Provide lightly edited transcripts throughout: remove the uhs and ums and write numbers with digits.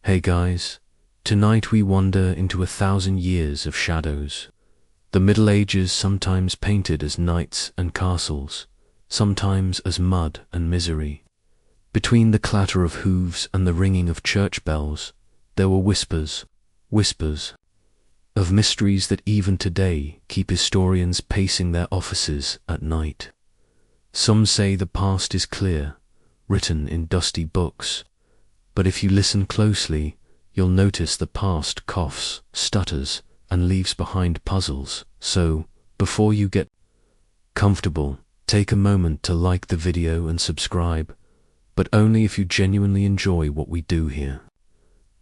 Hey guys, tonight we wander into 1,000 years of shadows. The Middle Ages sometimes painted as knights and castles, sometimes as mud and misery. Between the clatter of hooves and the ringing of church bells, there were whispers of mysteries that even today keep historians pacing their offices at night. Some say the past is clear, written in dusty books, but if you listen closely, you'll notice the past coughs, stutters, and leaves behind puzzles. So, before you get comfortable, take a moment to like the video and subscribe, but only if you genuinely enjoy what we do here.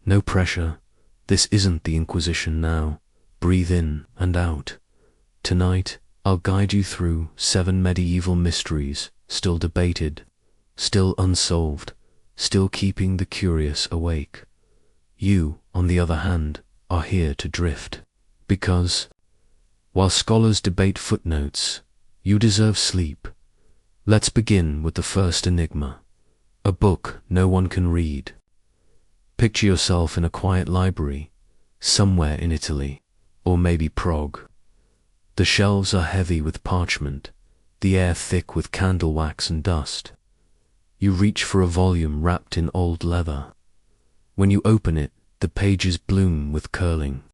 No pressure. This isn't the Inquisition now. Breathe in and out. Tonight, I'll guide you through 7 medieval mysteries, still debated, still unsolved, still keeping the curious awake. You, on the other hand, are here to drift. Because, while scholars debate footnotes, you deserve sleep. Let's begin with the first enigma. A book no one can read. Picture yourself in a quiet library, somewhere in Italy, or maybe Prague. The shelves are heavy with parchment, the air thick with candle wax and dust. You reach for a volume wrapped in old leather. When you open it, the pages bloom with curling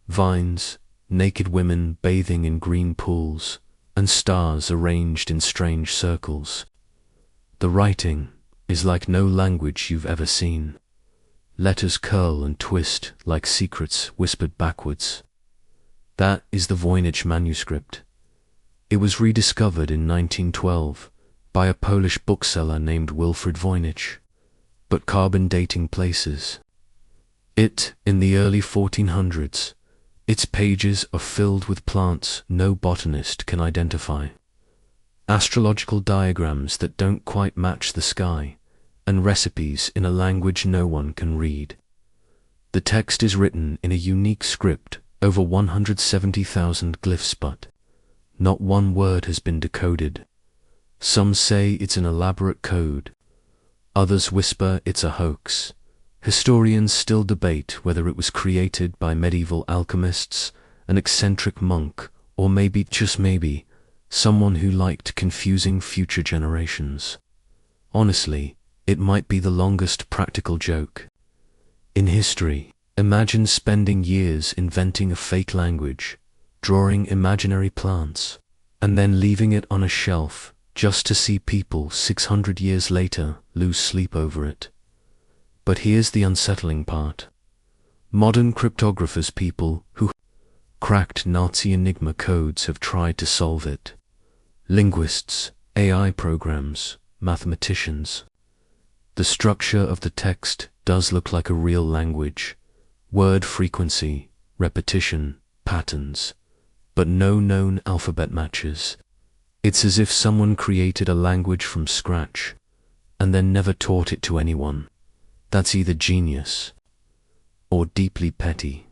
vines, naked women bathing in green pools, and stars arranged in strange circles. The writing is like no language you've ever seen. Letters curl and twist like secrets whispered backwards. That is the Voynich manuscript. It was rediscovered in 1912 by a Polish bookseller named Wilfred Voynich, but carbon dating places it in the early 1400s. Its pages are filled with plants no botanist can identify, astrological diagrams that don't quite match the sky, and recipes in a language no one can read. The text is written in a unique script, over 170,000 glyphs, but not one word has been decoded. Some say it's an elaborate code. Others whisper it's a hoax. Historians still debate whether it was created by medieval alchemists, an eccentric monk, or maybe, just maybe, someone who liked confusing future generations. Honestly, it might be the longest practical joke in history. Imagine spending years inventing a fake language, drawing imaginary plants, and then leaving it on a shelf just to see people 600 years later lose sleep over it. But here's the unsettling part. Modern cryptographers, people who cracked Nazi Enigma codes, have tried to solve it. Linguists, AI programs, mathematicians. The structure of the text does look like a real language. Word frequency, repetition, patterns, but no known alphabet matches. It's as if someone created a language from scratch and then never taught it to anyone. That's either genius or deeply petty.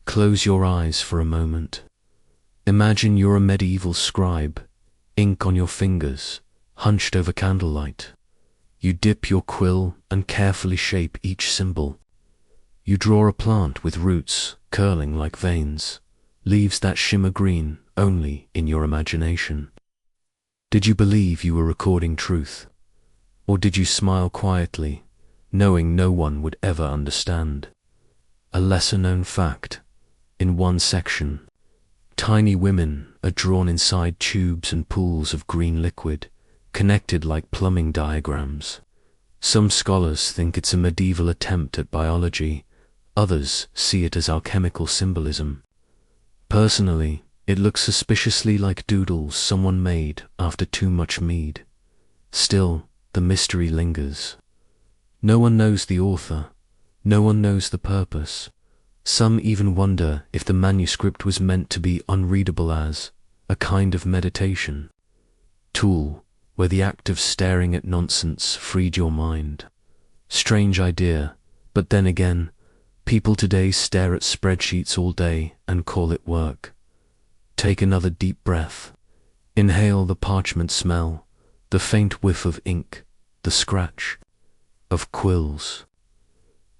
Close your eyes for a moment. Imagine you're a medieval scribe, ink on your fingers, hunched over candlelight. You dip your quill and carefully shape each symbol. You draw a plant with roots curling like veins, leaves that shimmer green only in your imagination. Did you believe you were recording truth? Or did you smile quietly, knowing no one would ever understand? A lesser-known fact. In one section, tiny women are drawn inside tubes and pools of green liquid, connected like plumbing diagrams. Some scholars think it's a medieval attempt at biology. Others see it as alchemical symbolism. Personally, it looks suspiciously like doodles someone made after too much mead. Still, the mystery lingers. No one knows the author. No one knows the purpose. Some even wonder if the manuscript was meant to be unreadable as a kind of meditation tool, where the act of staring at nonsense freed your mind. Strange idea, but then again, people today stare at spreadsheets all day and call it work. Take another deep breath. Inhale the parchment smell, the faint whiff of ink, the scratch of quills.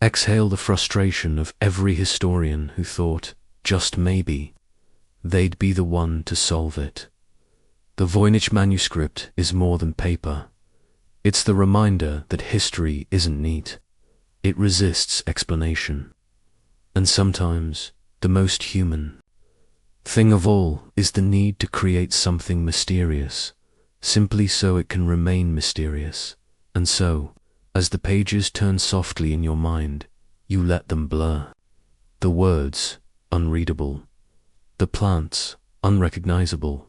Exhale the frustration of every historian who thought, just maybe, they'd be the one to solve it. The Voynich manuscript is more than paper. It's the reminder that history isn't neat. It resists explanation. And sometimes, the most human thing of all is the need to create something mysterious, simply so it can remain mysterious. And so, as the pages turn softly in your mind, you let them blur. The words, unreadable. The plants, unrecognizable.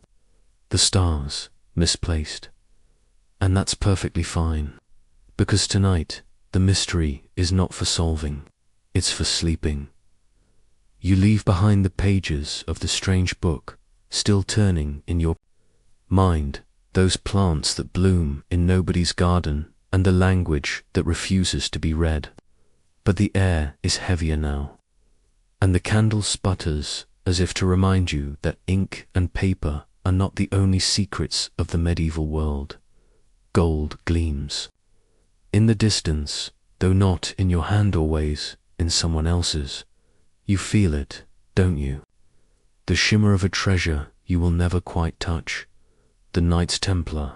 The stars, misplaced. And that's perfectly fine. Because tonight, the mystery is not for solving, it's for sleeping. You leave behind the pages of the strange book, still turning in your mind, those plants that bloom in nobody's garden, and the language that refuses to be read. But the air is heavier now, and the candle sputters as if to remind you that ink and paper are not the only secrets of the medieval world. Gold gleams. In the distance, though not in your hand always, in someone else's. You feel it, don't you? The shimmer of a treasure you will never quite touch. The Knights Templar.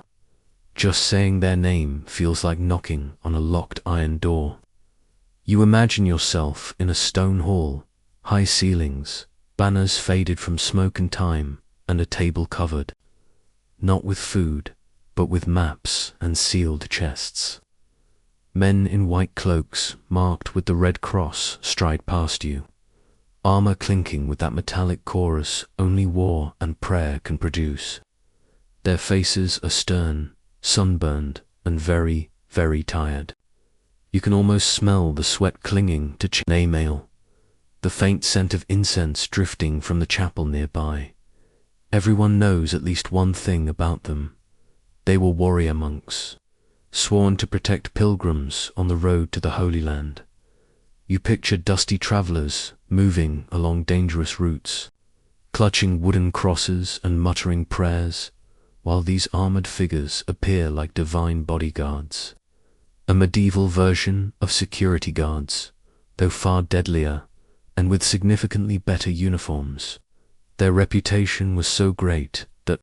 Just saying their name feels like knocking on a locked iron door. You imagine yourself in a stone hall, high ceilings, banners faded from smoke and time, and a table covered, not with food, but with maps and sealed chests. Men in white cloaks, marked with the Red Cross, stride past you, armor clinking with that metallic chorus only war and prayer can produce. Their faces are stern, sunburned, and very, very tired. You can almost smell the sweat clinging to chainmail, the faint scent of incense drifting from the chapel nearby. Everyone knows at least one thing about them. They were warrior monks, sworn to protect pilgrims on the road to the Holy Land. You picture dusty travelers moving along dangerous routes, clutching wooden crosses and muttering prayers, while these armored figures appear like divine bodyguards. A medieval version of security guards, though far deadlier, and with significantly better uniforms. Their reputation was so great that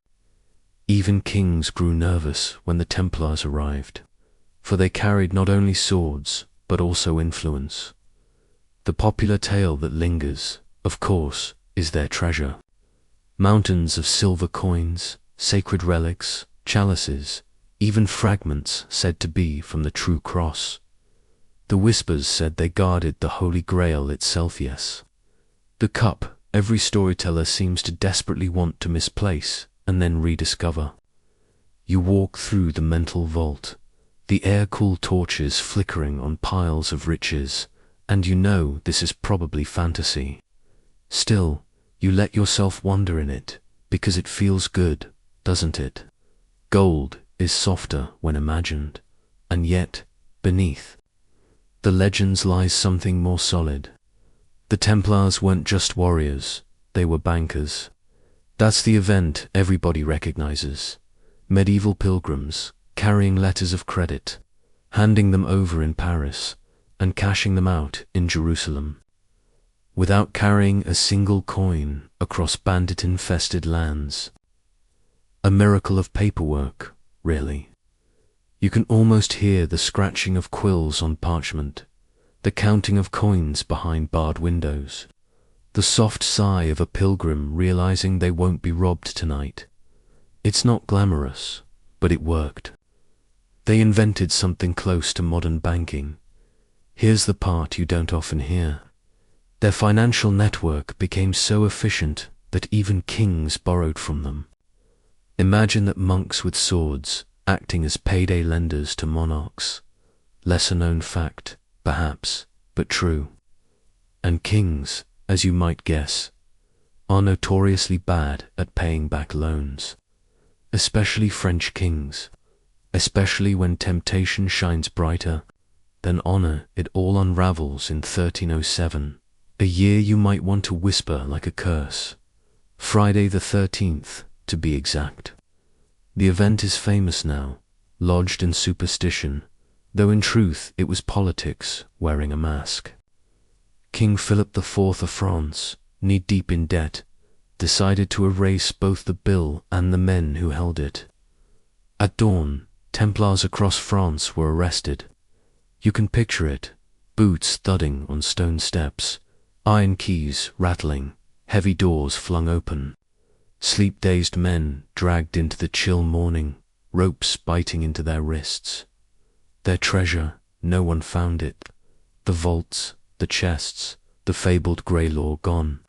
even kings grew nervous when the Templars arrived, for they carried not only swords, but also influence. The popular tale that lingers, of course, is their treasure. Mountains of silver coins, sacred relics, chalices, even fragments said to be from the true cross. The whispers said they guarded the Holy Grail itself, yes. The cup every storyteller seems to desperately want to misplace and then rediscover. You walk through the mental vault, the air-cooled torches flickering on piles of riches, and you know this is probably fantasy. Still, you let yourself wander in it, because it feels good, doesn't it? Gold is softer when imagined, and yet, beneath the legends lies something more solid. The Templars weren't just warriors, they were bankers. That's the event everybody recognizes. Medieval pilgrims, carrying letters of credit, handing them over in Paris, and cashing them out in Jerusalem, without carrying a single coin across bandit-infested lands. A miracle of paperwork, really. You can almost hear the scratching of quills on parchment, the counting of coins behind barred windows, the soft sigh of a pilgrim realizing they won't be robbed tonight. It's not glamorous, but it worked. They invented something close to modern banking. Here's the part you don't often hear. Their financial network became so efficient that even kings borrowed from them. Imagine that monks with swords acting as payday lenders to monarchs. Lesser-known fact, perhaps, but true. And kings, as you might guess, are notoriously bad at paying back loans. Especially French kings. Especially when temptation shines brighter than honor, it all unravels in 1307, a year you might want to whisper like a curse. Friday the 13th, to be exact. The event is famous now, lodged in superstition, though in truth it was politics wearing a mask. King Philip IV of France, knee-deep in debt, decided to erase both the bill and the men who held it. At dawn, Templars across France were arrested. You can picture it, boots thudding on stone steps, iron keys rattling, heavy doors flung open, sleep-dazed men dragged into the chill morning, ropes biting into their wrists. Their treasure, no one found it. The vaults, the chests, the fabled grey lore gone,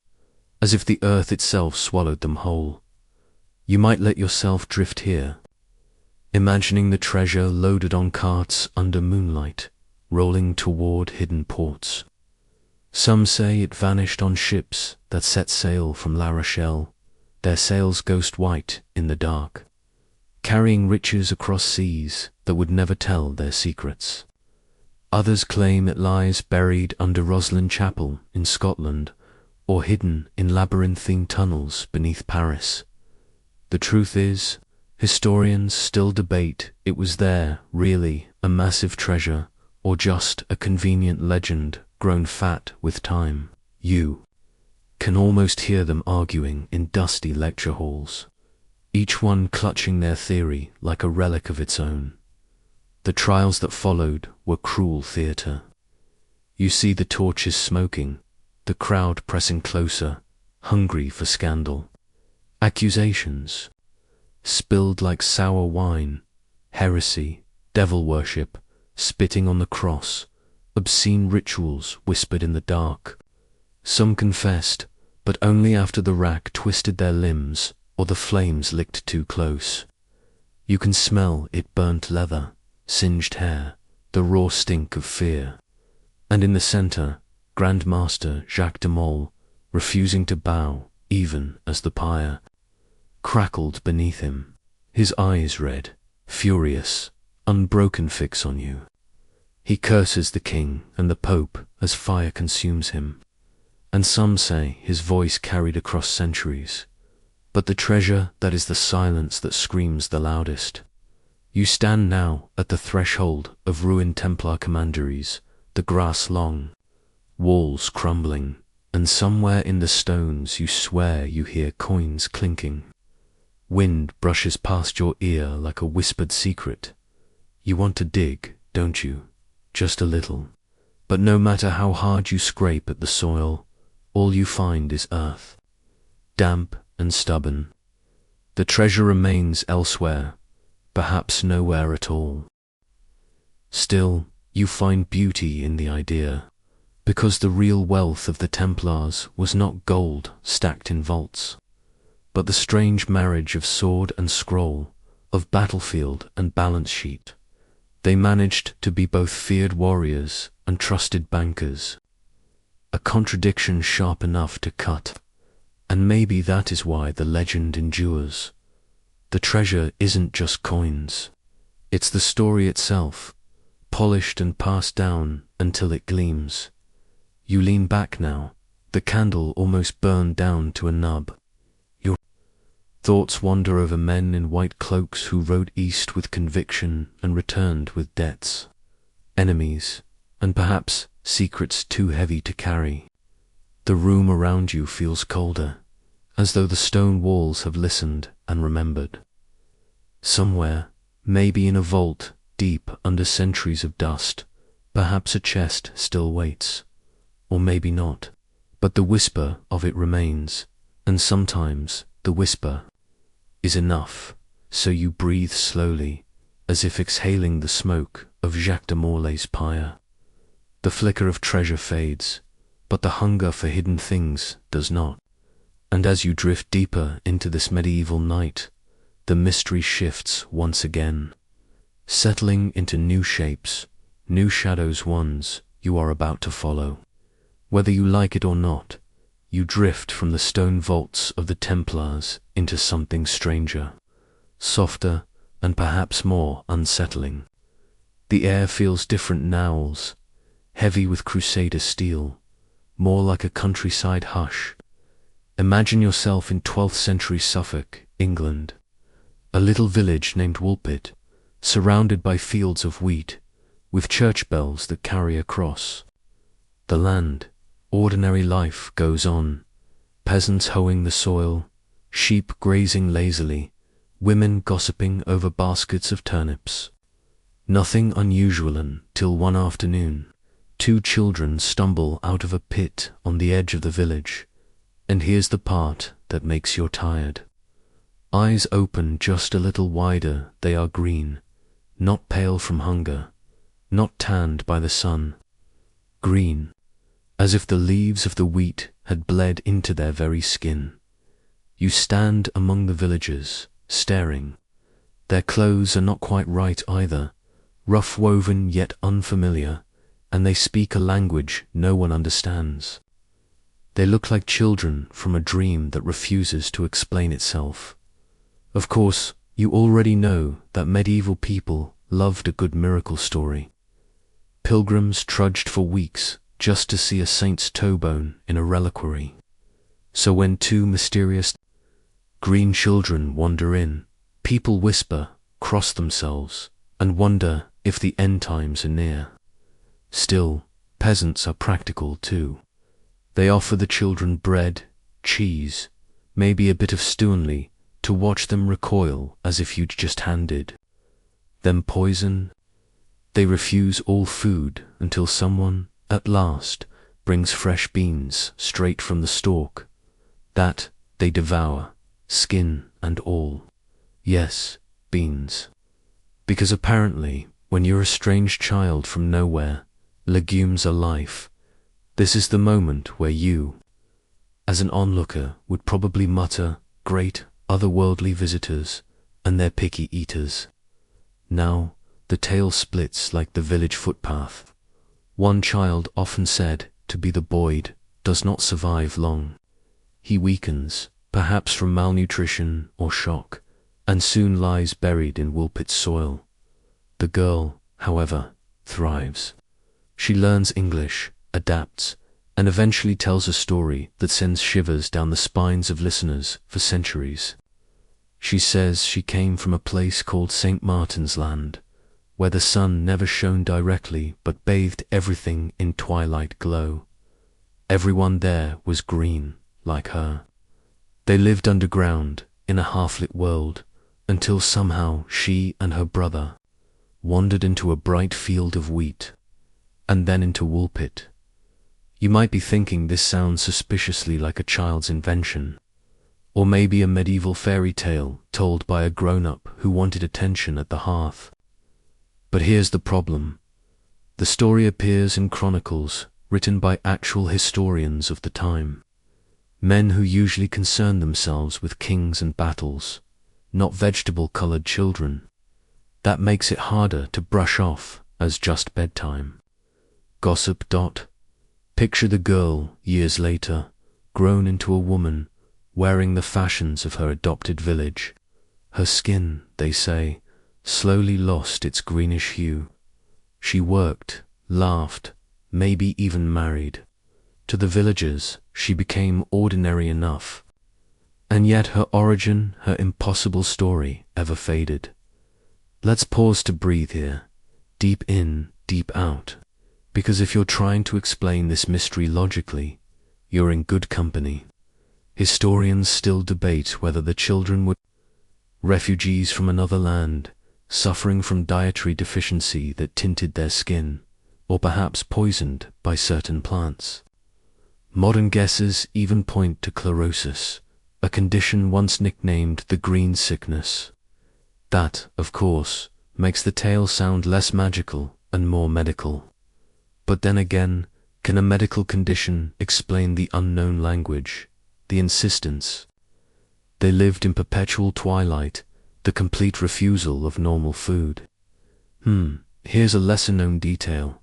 as if the earth itself swallowed them whole. You might let yourself drift here, imagining the treasure loaded on carts under moonlight, rolling toward hidden ports. Some say it vanished on ships that set sail from La Rochelle, their sails ghost white in the dark, carrying riches across seas that would never tell their secrets. Others claim it lies buried under Roslin Chapel in Scotland, or hidden in labyrinthine tunnels beneath Paris. The truth is, historians still debate it was there really a massive treasure, or just a convenient legend grown fat with time. You can almost hear them arguing in dusty lecture halls, each one clutching their theory like a relic of its own. The trials that followed were cruel theatre. You see the torches smoking, the crowd pressing closer, hungry for scandal. Accusations spilled like sour wine, heresy, devil worship, spitting on the cross, obscene rituals whispered in the dark. Some confessed, but only after the rack twisted their limbs or the flames licked too close. You can smell it burnt leather, singed hair, the raw stink of fear. And in the center, Grand Master Jacques de Molay, refusing to bow even as the pyre crackled beneath him, his eyes red, furious, unbroken fix on you. He curses the king and the pope as fire consumes him, and some say his voice carried across centuries. But the treasure that is the silence that screams the loudest. You stand now at the threshold of ruined Templar commanderies, the grass long, walls crumbling, and somewhere in the stones you swear you hear coins clinking. Wind brushes past your ear like a whispered secret. You want to dig, don't you? Just a little. But no matter how hard you scrape at the soil, all you find is earth, damp and stubborn. The treasure remains elsewhere, perhaps nowhere at all. Still, you find beauty in the idea, because the real wealth of the Templars was not gold stacked in vaults, but the strange marriage of sword and scroll, of battlefield and balance sheet. They managed to be both feared warriors and trusted bankers, a contradiction sharp enough to cut. And maybe that is why the legend endures. The treasure isn't just coins. It's the story itself, polished and passed down until it gleams. You lean back now, the candle almost burned down to a nub. Your thoughts wander over men in white cloaks who rode east with conviction and returned with debts, enemies, and perhaps secrets too heavy to carry. The room around you feels colder, as though the stone walls have listened and remembered. Somewhere, maybe in a vault deep under centuries of dust, perhaps a chest still waits, or maybe not, but the whisper of it remains, and sometimes the whisper is enough, so you breathe slowly, as if exhaling the smoke of Jacques de Molay's pyre. The flicker of treasure fades, but the hunger for hidden things does not. And as you drift deeper into this medieval night, the mystery shifts once again, settling into new shapes, new shadows, ones you are about to follow. Whether you like it or not, you drift from the stone vaults of the Templars into something stranger, softer and perhaps more unsettling. The air feels different nowls, heavy with Crusader steel, more like a countryside hush. Imagine yourself in 12th century Suffolk, England, a little village named Woolpit, surrounded by fields of wheat, with church bells that carry a cross. The land, ordinary life goes on, peasants hoeing the soil, sheep grazing lazily, women gossiping over baskets of turnips. Nothing unusual until one afternoon, two children stumble out of a pit on the edge of the village, and here's the part that makes you tired. Eyes open just a little wider, they are green, not pale from hunger, not tanned by the sun. Green, as if the leaves of the wheat had bled into their very skin. You stand among the villagers, staring. Their clothes are not quite right either, rough woven yet unfamiliar, and they speak a language no one understands. They look like children from a dream that refuses to explain itself. Of course, you already know that medieval people loved a good miracle story. Pilgrims trudged for weeks just to see a saint's toe bone in a reliquary. So when two mysterious green children wander in, people whisper, cross themselves, and wonder if the end times are near. Still, peasants are practical too. They offer the children bread, cheese, maybe a bit of stewonly, to watch them recoil as if you'd just handed them poison. They refuse all food until someone, at last, brings fresh beans straight from the stalk. That they devour, skin and all. Yes, beans. Because apparently, when you're a strange child from nowhere, legumes are life. This is the moment where you, as an onlooker, would probably mutter, great otherworldly visitors, and they're picky eaters. Now, the tale splits like the village footpath. One child, often said to be the Boyd, does not survive long. He weakens, perhaps from malnutrition or shock, and soon lies buried in Woolpit soil. The girl, however, thrives. She learns English, adapts, and eventually tells a story that sends shivers down the spines of listeners for centuries. She says she came from a place called St. Martin's Land, where the sun never shone directly but bathed everything in twilight glow. Everyone there was green, like her. They lived underground, in a half-lit world, until somehow she and her brother wandered into a bright field of wheat, and then into Woolpit. You might be thinking this sounds suspiciously like a child's invention, or maybe a medieval fairy tale told by a grown-up who wanted attention at the hearth. But here's the problem. The story appears in chronicles written by actual historians of the time, men who usually concern themselves with kings and battles, not vegetable-colored children. That makes it harder to brush off as just bedtime. Gossip. Picture the girl, years later, grown into a woman, wearing the fashions of her adopted village. Her skin, they say, slowly lost its greenish hue. She worked, laughed, maybe even married. To the villagers, she became ordinary enough. And yet her origin, her impossible story, ever faded. Let's pause to breathe here, deep in, deep out, because if you're trying to explain this mystery logically, you're in good company. Historians still debate whether the children were refugees from another land, suffering from dietary deficiency that tinted their skin, or perhaps poisoned by certain plants. Modern guesses even point to chlorosis, a condition once nicknamed the green sickness. That, of course, makes the tale sound less magical and more medical. But then again, can a medical condition explain the unknown language, the insistence? They lived in perpetual twilight, the complete refusal of normal food. Here's a lesser-known detail.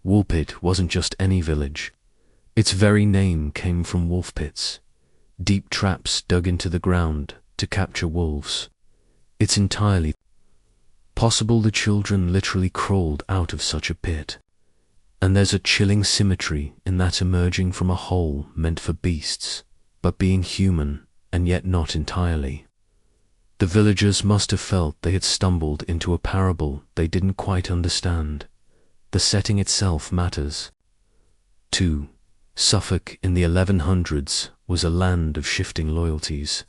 Woolpit wasn't just any village. Its very name came from wolf pits, deep traps dug into the ground to capture wolves. It's entirely possible the children literally crawled out of such a pit. And there's a chilling symmetry in that emerging from a hole meant for beasts, but being human, and yet not entirely. The villagers must have felt they had stumbled into a parable they didn't quite understand, the setting itself matters. 2. Suffolk in the 1100s was a land of shifting loyalties,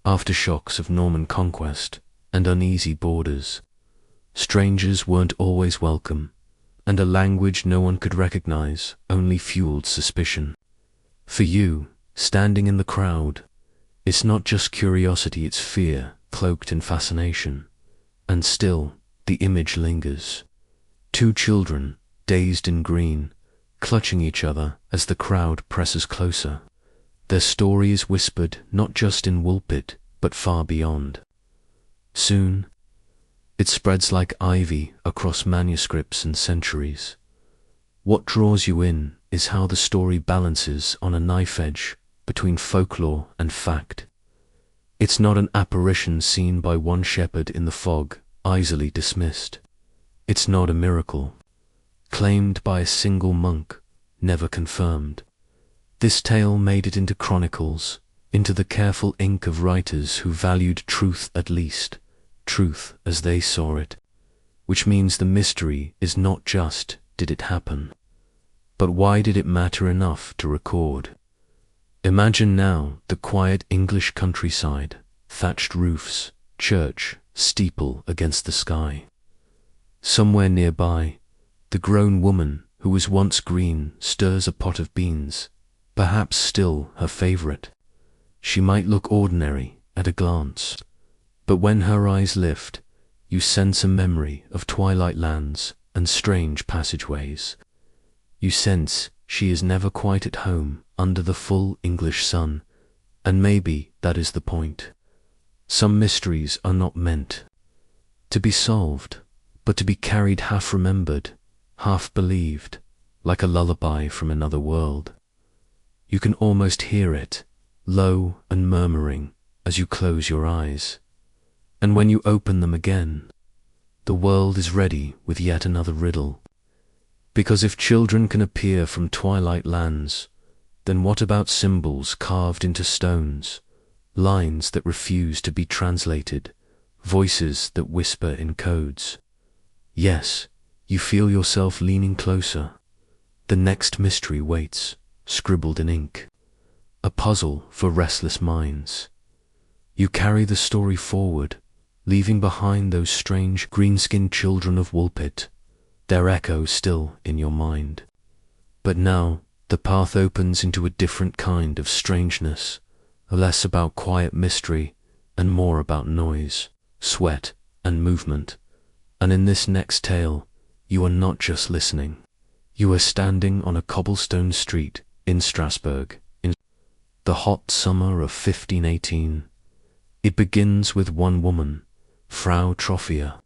aftershocks of Norman conquest, and uneasy borders. Strangers weren't always welcome, and a language no one could recognize only fueled suspicion. For you, standing in the crowd, it's not just curiosity, it's fear cloaked in fascination. And still, the image lingers. 2 children, dazed in green, clutching each other as the crowd presses closer. Their story is whispered not just in Woolpit, but far beyond. Soon, it spreads like ivy across manuscripts and centuries. What draws you in is how the story balances on a knife edge between folklore and fact. It's not an apparition seen by one shepherd in the fog, easily dismissed. It's not a miracle, claimed by a single monk, never confirmed. This tale made it into chronicles, into the careful ink of writers who valued truth at least, truth as they saw it, which means the mystery is not just did it happen, but why did it matter enough to record? Imagine now the quiet English countryside, thatched roofs, church, steeple against the sky. Somewhere nearby, the grown woman who was once green stirs a pot of beans, perhaps still her favorite. She might look ordinary at a glance, but when her eyes lift, you sense a memory of twilight lands and strange passageways. You sense she is never quite at home under the full English sun, and maybe that is the point. Some mysteries are not meant to be solved, but to be carried half-remembered, half-believed, like a lullaby from another world. You can almost hear it, low and murmuring, as you close your eyes. And when you open them again, the world is ready with yet another riddle. Because if children can appear from twilight lands, then what about symbols carved into stones, lines that refuse to be translated, voices that whisper in codes? Yes, you feel yourself leaning closer. The next mystery waits, scribbled in ink, a puzzle for restless minds. You carry the story forward, leaving behind those strange green-skinned children of Woolpit, their echo still in your mind. But now the path opens into a different kind of strangeness, less about quiet mystery and more about noise, sweat, and movement. And in this next tale, you are not just listening. You are standing on a cobblestone street in Strasbourg, in the hot summer of 1518. It begins with one woman, Frau Trophia.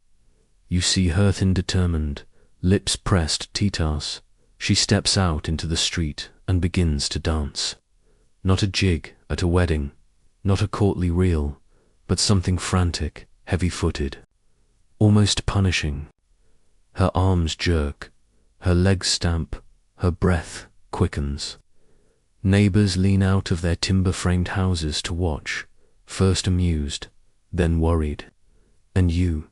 You see her thin, determined, lips pressed Titas. She steps out into the street and begins to dance. Not a jig at a wedding, not a courtly reel, but something frantic, heavy-footed, almost punishing. Her arms jerk, her legs stamp, her breath quickens. Neighbors lean out of their timber-framed houses to watch, first amused, then worried. And you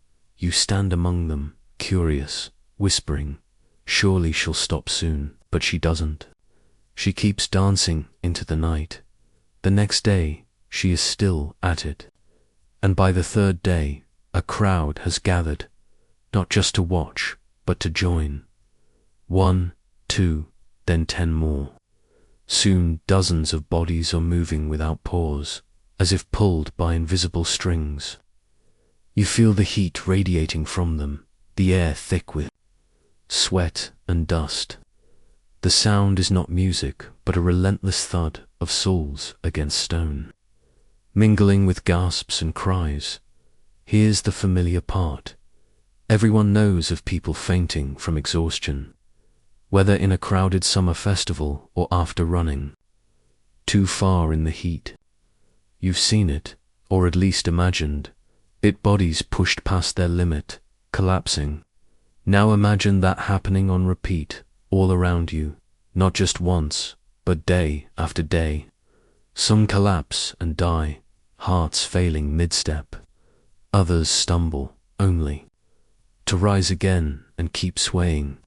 stand among them, curious, whispering, surely she'll stop soon, but she doesn't. She keeps dancing into the night. The next day, she is still at it. And by the third day, a crowd has gathered, not just to watch, but to join. 1, 2, then 10 more. Soon dozens of bodies are moving without pause, as if pulled by invisible strings. You feel the heat radiating from them, the air thick with sweat and dust. The sound is not music, but a relentless thud of soles against stone. Mingling with gasps and cries. Here's the familiar part. Everyone knows of people fainting from exhaustion, whether in a crowded summer festival or after running too far in the heat. You've seen it, or at least imagined it, bodies pushed past their limit, collapsing. Now imagine that happening on repeat, all around you, not just once, but day after day. Some collapse and die, hearts failing mid-step. Others stumble, only to rise again and keep swaying.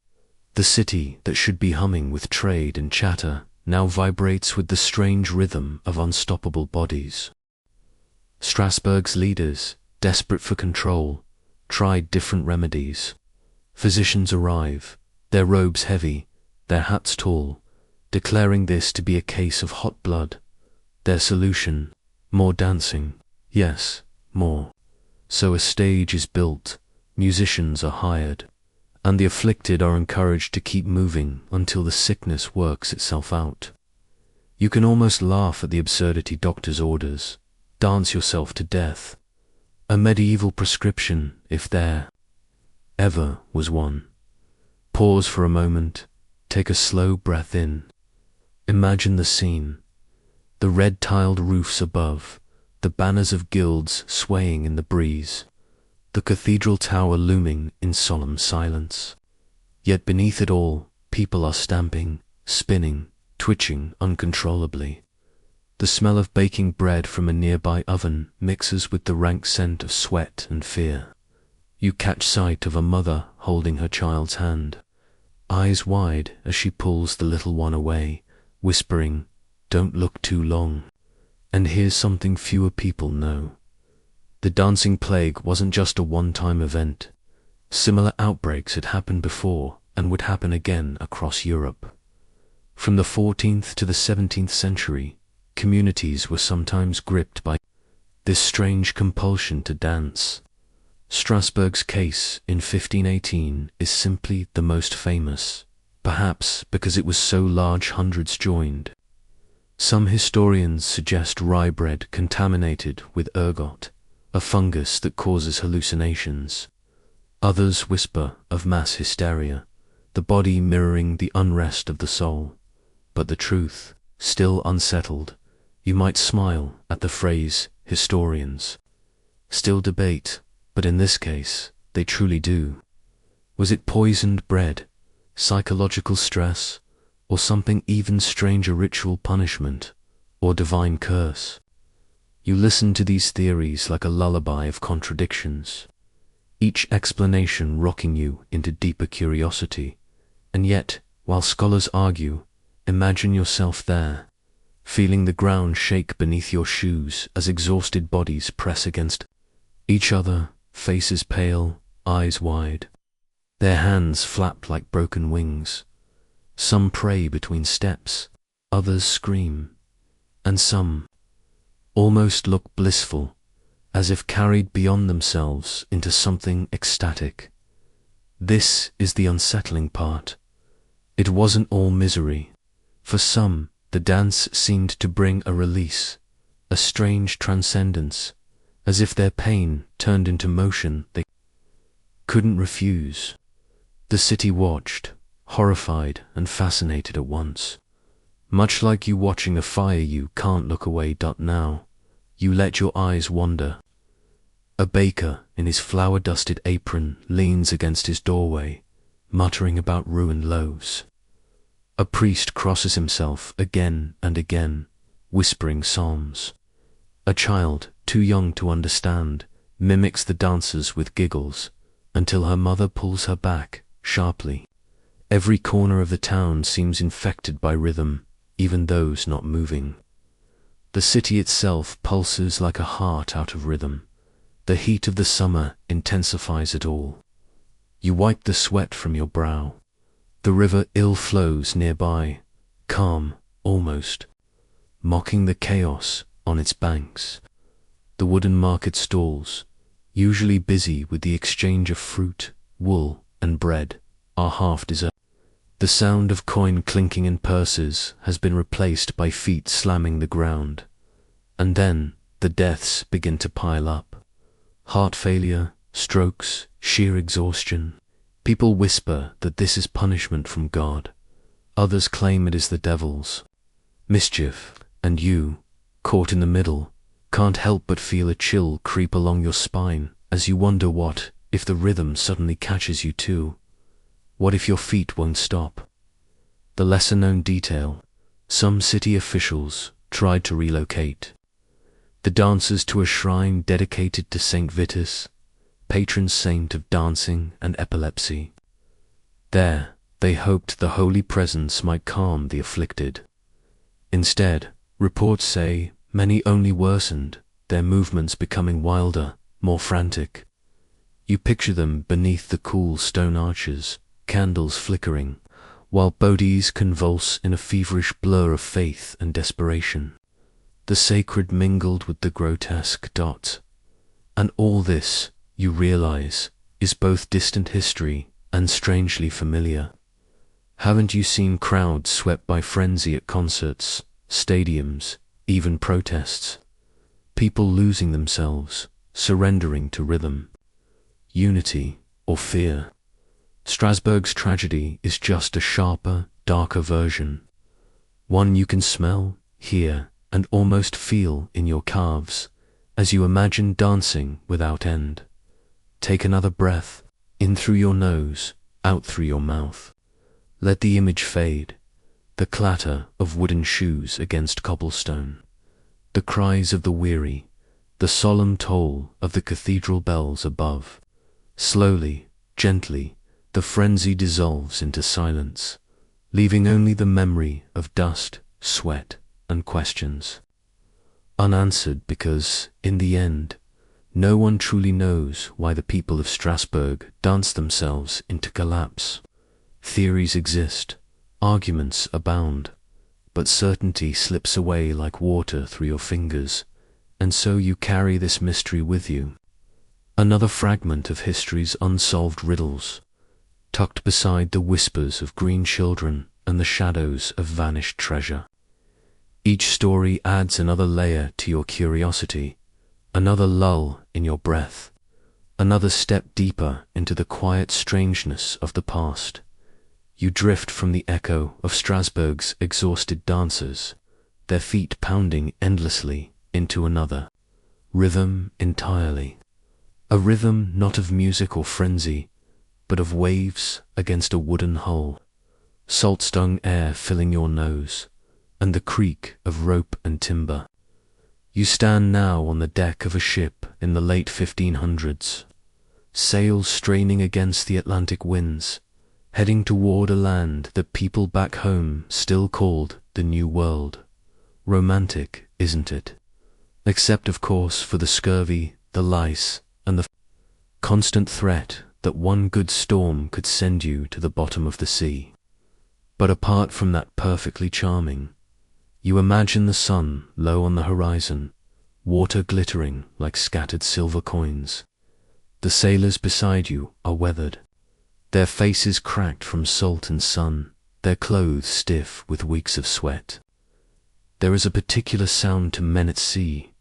The city that should be humming with trade and chatter now vibrates with the strange rhythm of unstoppable bodies. Strasbourg's leaders, desperate for control, tried different remedies. Physicians arrive, their robes heavy, their hats tall, declaring this to be a case of hot blood. Their solution: more dancing, yes, more. So a stage is built, musicians are hired, and the afflicted are encouraged to keep moving until the sickness works itself out. You can almost laugh at the absurdity doctors' orders. Dance yourself to death. A medieval prescription, if there ever was one. Pause for a moment, take a slow breath in. Imagine the scene. The red-tiled roofs above, the banners of guilds swaying in the breeze, the cathedral tower looming in solemn silence. Yet beneath it all, people are stamping, spinning, twitching uncontrollably. The smell of baking bread from a nearby oven mixes with the rank scent of sweat and fear. You catch sight of a mother holding her child's hand, eyes wide as she pulls the little one away, whispering, "Don't look too long." And here's something fewer people know. The dancing plague wasn't just a one-time event. Similar outbreaks had happened before and would happen again across Europe. From the 14th to the 17th century, communities were sometimes gripped by this strange compulsion to dance. Strasbourg's case in 1518 is simply the most famous, perhaps because it was so large hundreds joined. Some historians suggest rye bread contaminated with ergot, a fungus that causes hallucinations. Others whisper of mass hysteria, the body mirroring the unrest of the soul. But the truth, still unsettled. You might smile at the phrase historians. Still debate, but in this case, they truly do. Was it poisoned bread, psychological stress, or something even stranger, ritual punishment, or divine curse? You listen to these theories like a lullaby of contradictions, each explanation rocking you into deeper curiosity. And yet, while scholars argue, imagine yourself there, feeling the ground shake beneath your shoes as exhausted bodies press against each other, faces pale, eyes wide. Their hands flap like broken wings. Some pray between steps, others scream, and some almost look blissful, as if carried beyond themselves into something ecstatic. This is the unsettling part. It wasn't all misery. For some, the dance seemed to bring a release, a strange transcendence, as if their pain turned into motion they couldn't refuse. The city watched, horrified and fascinated at once. Much like you watching a fire you can't look away. Now, you let your eyes wander. A baker in his flour-dusted apron leans against his doorway, muttering about ruined loaves. A priest crosses himself again and again, whispering psalms. A child, too young to understand, mimics the dancers with giggles, until her mother pulls her back, sharply. Every corner of the town seems infected by rhythm, even those not moving. The city itself pulses like a heart out of rhythm. The heat of the summer intensifies it all. You wipe the sweat from your brow. The river ill flows nearby, calm, almost, mocking the chaos on its banks. The wooden market stalls, usually busy with the exchange of fruit, wool, and bread, are half deserted. The sound of coin clinking in purses has been replaced by feet slamming the ground. And then the deaths begin to pile up. Heart failure, strokes, sheer exhaustion. People whisper that this is punishment from God. Others claim it is the devil's mischief, and you, caught in the middle, can't help but feel a chill creep along your spine as you wonder what if the rhythm suddenly catches you too. What if your feet won't stop? The lesser-known detail: some city officials tried to relocate the dancers to a shrine dedicated to Saint Vitus, patron saint of dancing and epilepsy. There, They hoped the holy presence might calm the afflicted. Instead, reports say many only worsened, their movements becoming wilder, more frantic. You picture them beneath the cool stone arches, candles flickering, while bodies convulse in a feverish blur of faith and desperation. The sacred mingled with the grotesque. And all this, you realize, is both distant history and strangely familiar. Haven't you seen crowds swept by frenzy at concerts, stadiums, even protests? People losing themselves, surrendering to rhythm. Unity or fear. Strasbourg's tragedy is just a sharper, darker version. One you can smell, hear, and almost feel in your calves, as you imagine dancing without end. Take another breath, in through your nose, out through your mouth. Let the image fade, the clatter of wooden shoes against cobblestone, the cries of the weary, the solemn toll of the cathedral bells above. Slowly, gently, the frenzy dissolves into silence, leaving only the memory of dust, sweat, and questions. Unanswered because, in the end, no one truly knows why the people of Strasbourg danced themselves into collapse. Theories exist, arguments abound, but certainty slips away like water through your fingers, and so you carry this mystery with you. Another fragment of history's unsolved riddles, tucked beside the whispers of green children and the shadows of vanished treasure. Each story adds another layer to your curiosity, another lull in your breath, another step deeper into the quiet strangeness of the past. You drift from the echo of Strasbourg's exhausted dancers, their feet pounding endlessly, into another rhythm entirely. A rhythm not of music or frenzy, but of waves against a wooden hull, salt-stung air filling your nose, and the creak of rope and timber. You stand now on the deck of a ship in the late 1500s, sails straining against the Atlantic winds, heading toward a land that people back home still called the New World. Romantic, isn't it? Except, of course, for the scurvy, the lice, and the constant threat that one good storm could send you to the bottom of the sea. But apart from that perfectly charming, you imagine the sun low on the horizon, water glittering like scattered silver coins. The sailors beside you are weathered, their faces cracked from salt and sun, their clothes stiff with weeks of sweat. There is a particular sound to men at sea,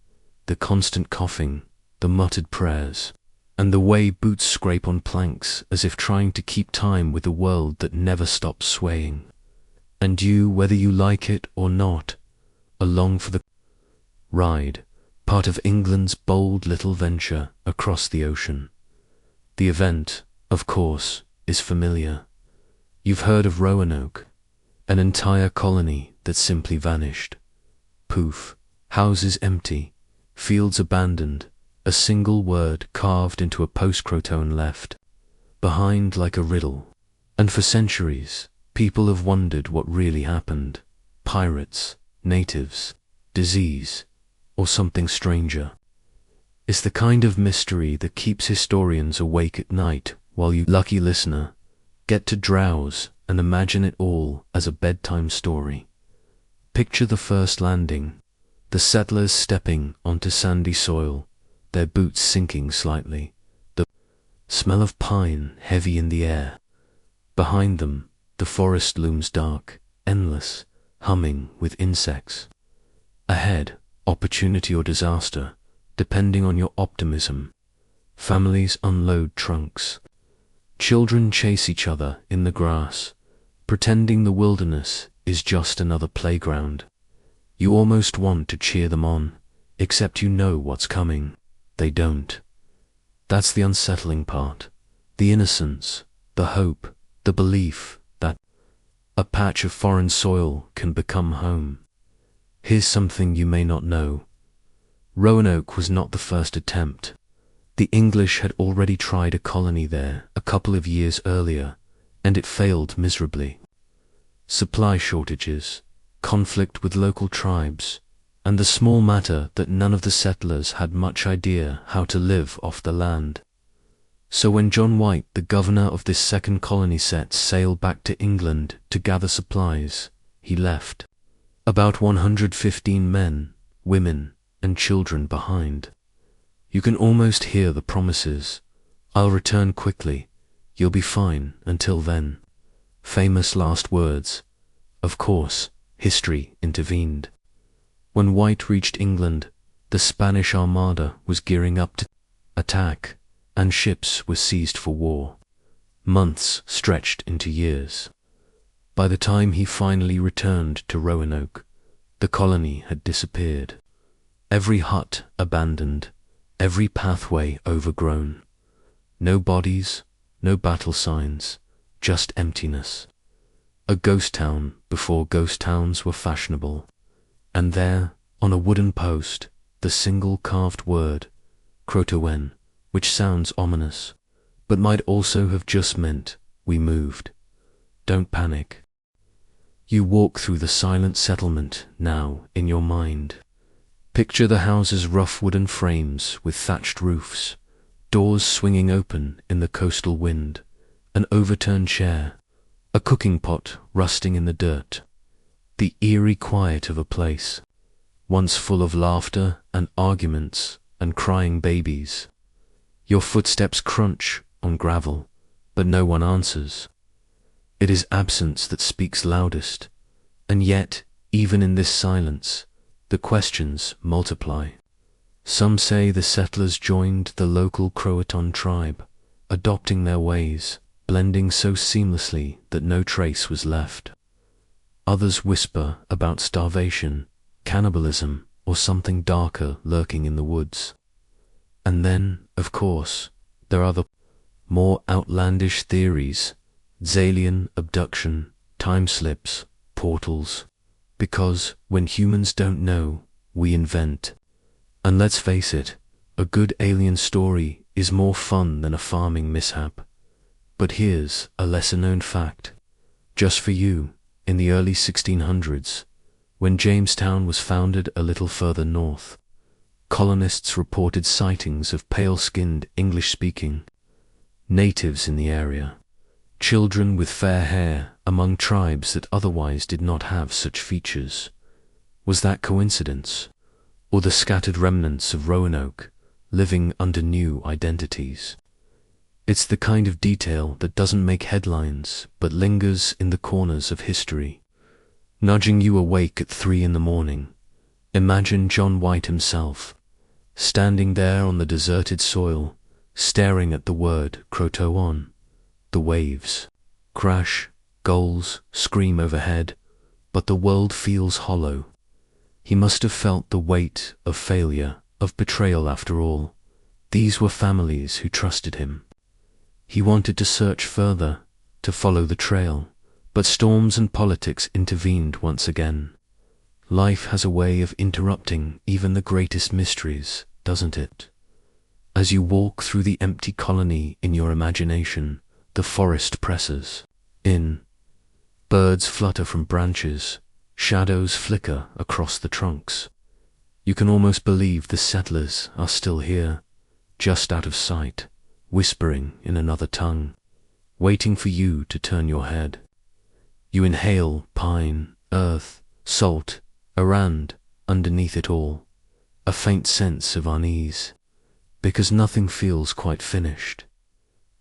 the constant coughing, the muttered prayers, and the way boots scrape on planks as if trying to keep time with the world that never stops swaying. And you, whether you like it or not, along for the ride, part of England's bold little venture across the ocean. The event, of course, is familiar. You've heard of Roanoke, an entire colony that simply vanished. Poof, houses empty, fields abandoned, a single word carved into a post-Croton left behind like a riddle. And for centuries, people have wondered what really happened. Pirates, natives, disease, or something stranger. It's the kind of mystery that keeps historians awake at night while you, lucky listener, get to drowse and imagine it all as a bedtime story. Picture the first landing, the settlers stepping onto sandy soil, their boots sinking slightly, the smell of pine heavy in the air. Behind them, the forest looms dark, endless, humming with insects. Ahead, opportunity or disaster, depending on your optimism. Families unload trunks. Children chase each other in the grass, pretending the wilderness is just another playground. You almost want to cheer them on, except you know what's coming. They don't. That's the unsettling part. The innocence, the hope, the belief that a patch of foreign soil can become home. Here's something you may not know. Roanoke was not the first attempt. The English had already tried a colony there a couple of years earlier, and it failed miserably. Supply shortages, conflict with local tribes, and the small matter that none of the settlers had much idea how to live off the land. So when John White, the governor of this second colony, set sail back to England to gather supplies, he left about 115 men, women, and children behind. You can almost hear the promises. "I'll return quickly. You'll be fine until then." Famous last words. Of course, history intervened. When White reached England, the Spanish Armada was gearing up to attack, and ships were seized for war. Months stretched into years. By the time he finally returned to Roanoke, the colony had disappeared. Every hut abandoned, every pathway overgrown. No bodies, no battle signs, just emptiness. A ghost town before ghost towns were fashionable. And there, on a wooden post, the single carved word, Croatoan, which sounds ominous, but might also have just meant, "We moved." Don't panic. You walk through the silent settlement now in your mind. Picture the houses' rough wooden frames with thatched roofs, doors swinging open in the coastal wind, an overturned chair, a cooking pot rusting in the dirt. The eerie quiet of a place, once full of laughter and arguments and crying babies. Your footsteps crunch on gravel, but no one answers. It is absence that speaks loudest, and yet, even in this silence, the questions multiply. Some say the settlers joined the local Croatoan tribe, adopting their ways, blending so seamlessly that no trace was left. Others whisper about starvation, cannibalism, or something darker lurking in the woods. And then, of course, there are the more outlandish theories: Zalian abduction, time slips, portals. Because when humans don't know, we invent. And let's face it, a good alien story is more fun than a farming mishap. But here's a lesser-known fact. Just for you, in the early 1600s, when Jamestown was founded a little further north, colonists reported sightings of pale-skinned English-speaking natives in the area. Children with fair hair among tribes that otherwise did not have such features. Was that coincidence, or the scattered remnants of Roanoke living under new identities? It's the kind of detail that doesn't make headlines but lingers in the corners of history, nudging you awake at 3 in the morning. Imagine John White himself, standing there on the deserted soil, staring at the word Croatoan. The waves crash, gulls scream overhead, but the world feels hollow. He must have felt the weight of failure, of betrayal after all. These were families who trusted him. He wanted to search further, to follow the trail, but storms and politics intervened once again. Life has a way of interrupting even the greatest mysteries, doesn't it? As you walk through the empty colony in your imagination, the forest presses in. Birds flutter from branches, shadows flicker across the trunks. You can almost believe the settlers are still here, just out of sight, whispering in another tongue, waiting for you to turn your head. You inhale pine, earth, salt, arand underneath it all, a faint sense of unease, because nothing feels quite finished.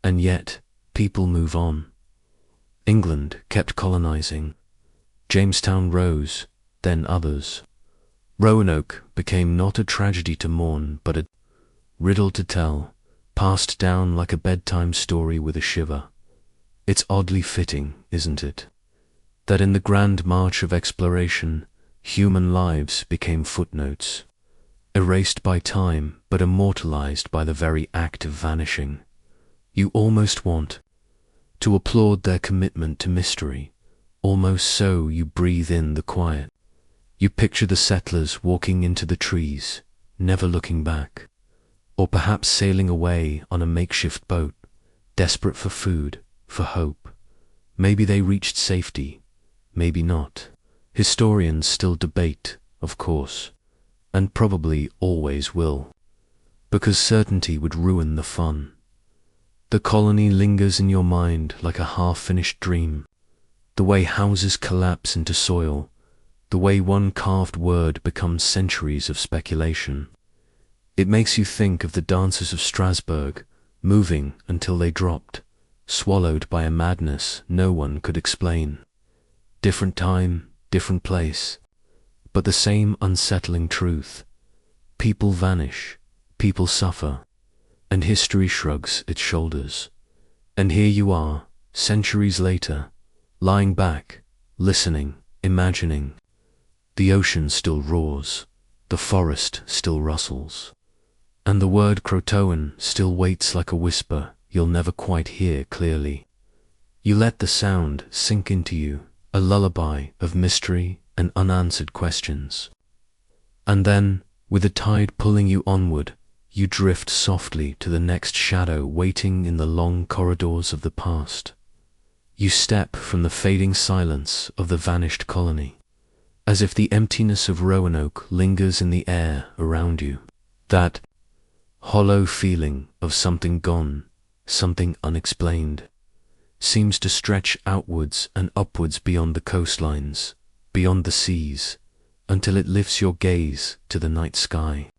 And yet, people move on. England kept colonizing. Jamestown rose, then others. Roanoke became not a tragedy to mourn, but a riddle to tell, passed down like a bedtime story with a shiver. It's oddly fitting, isn't it, that in the grand march of exploration, human lives became footnotes, erased by time but immortalized by the very act of vanishing. You almost want to applaud their commitment to mystery, almost so you breathe in the quiet. You picture the settlers walking into the trees, never looking back, or perhaps sailing away on a makeshift boat, desperate for food, for hope. Maybe they reached safety, maybe not. Historians still debate, of course, and probably always will, because certainty would ruin the fun. The colony lingers in your mind like a half-finished dream, the way houses collapse into soil, the way one carved word becomes centuries of speculation. It makes you think of the dancers of Strasbourg, moving until they dropped, swallowed by a madness no one could explain. Different time, different place, but the same unsettling truth. People vanish, people suffer, and history shrugs its shoulders. And here you are, centuries later, lying back, listening, imagining. The ocean still roars, the forest still rustles, and the word Croatoan still waits like a whisper you'll never quite hear clearly. You let the sound sink into you, a lullaby of mystery and unanswered questions. And then, with the tide pulling you onward, you drift softly to the next shadow waiting in the long corridors of the past. You step from the fading silence of the vanished colony, as if the emptiness of Roanoke lingers in the air around you. That hollow feeling of something gone, something unexplained, seems to stretch outwards and upwards beyond the coastlines, beyond the seas, until it lifts your gaze to the night sky.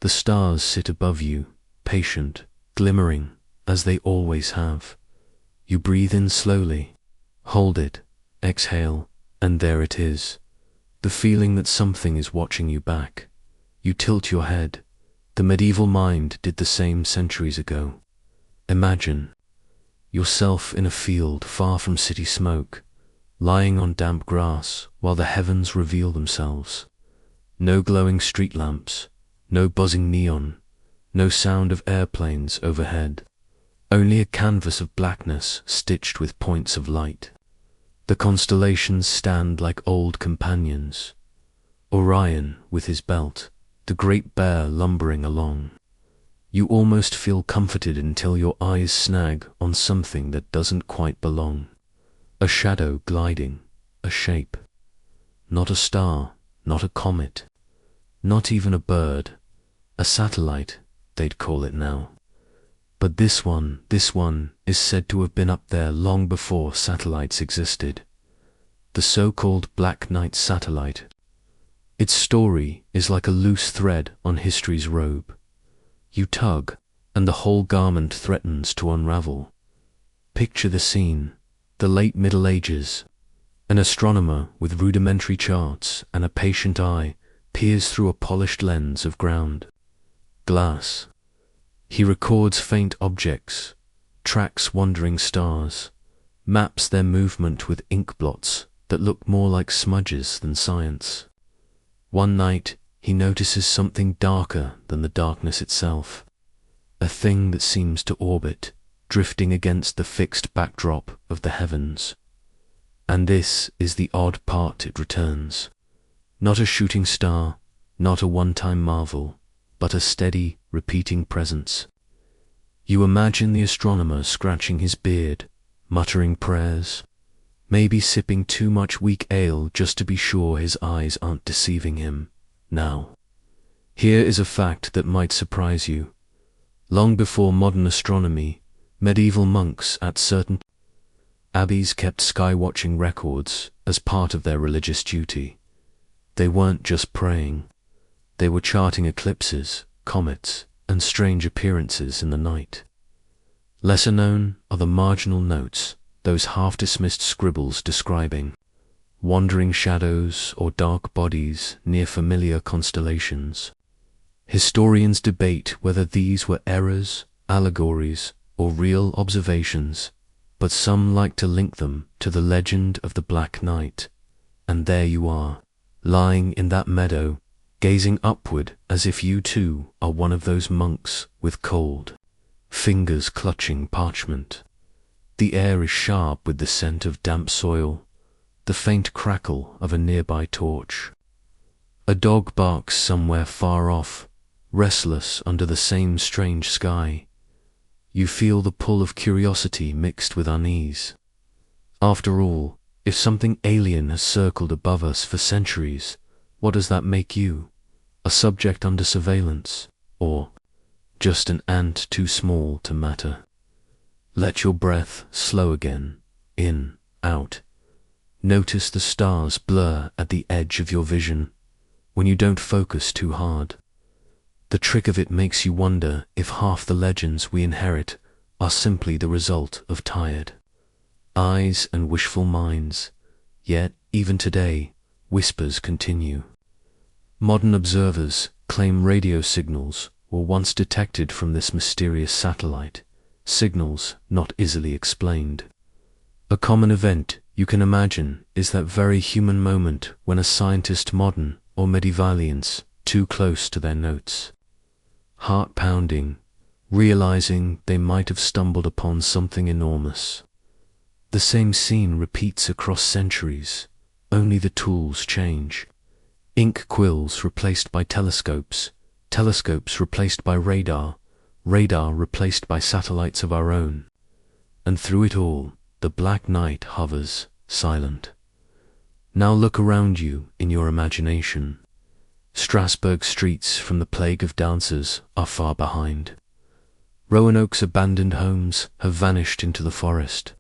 The stars sit above you, patient, glimmering, as they always have. You breathe in slowly, hold it, exhale, and there it is. The feeling that something is watching you back. You tilt your head. The medieval mind did the same centuries ago. Imagine yourself in a field far from city smoke, lying on damp grass while the heavens reveal themselves. No glowing street lamps, no buzzing neon, no sound of airplanes overhead. Only a canvas of blackness stitched with points of light. The constellations stand like old companions. Orion with his belt, the Great Bear lumbering along. You almost feel comforted until your eyes snag on something that doesn't quite belong. A shadow gliding, a shape. Not a star, not a comet, not even a bird. A satellite, they'd call it now. But this one is said to have been up there long before satellites existed. The so-called Black Knight satellite. Its story is like a loose thread on history's robe. You tug, and the whole garment threatens to unravel. Picture the scene, the late Middle Ages. An astronomer with rudimentary charts and a patient eye peers through a polished lens of ground glass. He records faint objects, tracks wandering stars, maps their movement with ink blots that look more like smudges than science. One night, he notices something darker than the darkness itself, a thing that seems to orbit, drifting against the fixed backdrop of the heavens. And this is the odd part it returns. Not a shooting star, not a one-time marvel, but a steady, repeating presence. You imagine the astronomer scratching his beard, muttering prayers, maybe sipping too much weak ale just to be sure his eyes aren't deceiving him. Now, here is a fact that might surprise you. Long before modern astronomy, medieval monks at certain abbeys kept sky-watching records as part of their religious duty. They weren't just praying. They were charting eclipses, comets, and strange appearances in the night. Lesser known are the marginal notes, those half-dismissed scribbles describing wandering shadows or dark bodies near familiar constellations. Historians debate whether these were errors, allegories, or real observations, but some like to link them to the legend of the Black Knight. And there you are, lying in that meadow, gazing upward as if you too are one of those monks with cold fingers clutching parchment. The air is sharp with the scent of damp soil, the faint crackle of a nearby torch. A dog barks somewhere far off, restless under the same strange sky. You feel the pull of curiosity mixed with unease. After all, if something alien has circled above us for centuries, what does that make you? A subject under surveillance, or just an ant too small to matter? Let your breath slow again, in, out. Notice the stars blur at the edge of your vision when you don't focus too hard. The trick of it makes you wonder if half the legends we inherit are simply the result of tired eyes and wishful minds. Yet, even today, whispers continue. Modern observers claim radio signals were once detected from this mysterious satellite, signals not easily explained. A common event you can imagine is that very human moment when a scientist, modern or medievallians, too close to their notes, heart pounding, realizing they might have stumbled upon something enormous. The same scene repeats across centuries, only the tools change. Ink quills replaced by telescopes, telescopes replaced by radar, radar replaced by satellites of our own. And through it all, the black night hovers, silent. Now look around you in your imagination. Strasbourg streets from the plague of dancers are far behind. Roanoke's abandoned homes have vanished into the forest.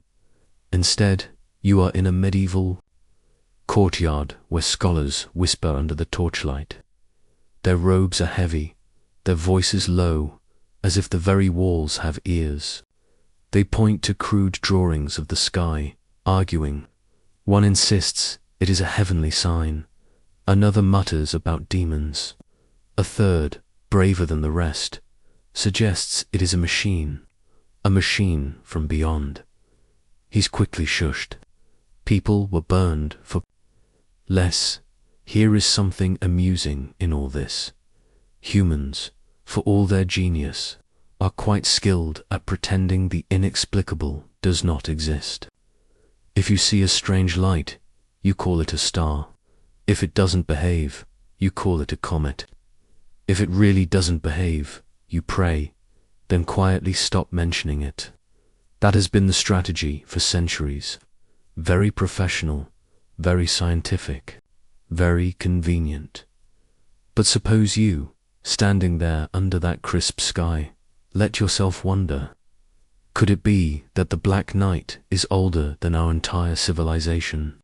Instead, you are in a medieval courtyard where scholars whisper under the torchlight. Their robes are heavy, their voices low, as if the very walls have ears. They point to crude drawings of the sky, arguing. One insists it is a heavenly sign. Another mutters about demons. A third, braver than the rest, suggests it is a machine from beyond. He's quickly shushed. People were burned for less. Here is something amusing in all this. Humans, for all their genius, are quite skilled at pretending the inexplicable does not exist. If you see a strange light, you call it a star. If it doesn't behave, you call it a comet. If it really doesn't behave, you pray, then quietly stop mentioning it. That has been the strategy for centuries. Very professional, very scientific, very convenient. But suppose you, standing there under that crisp sky, let yourself wonder. Could it be that the Black Night is older than our entire civilization?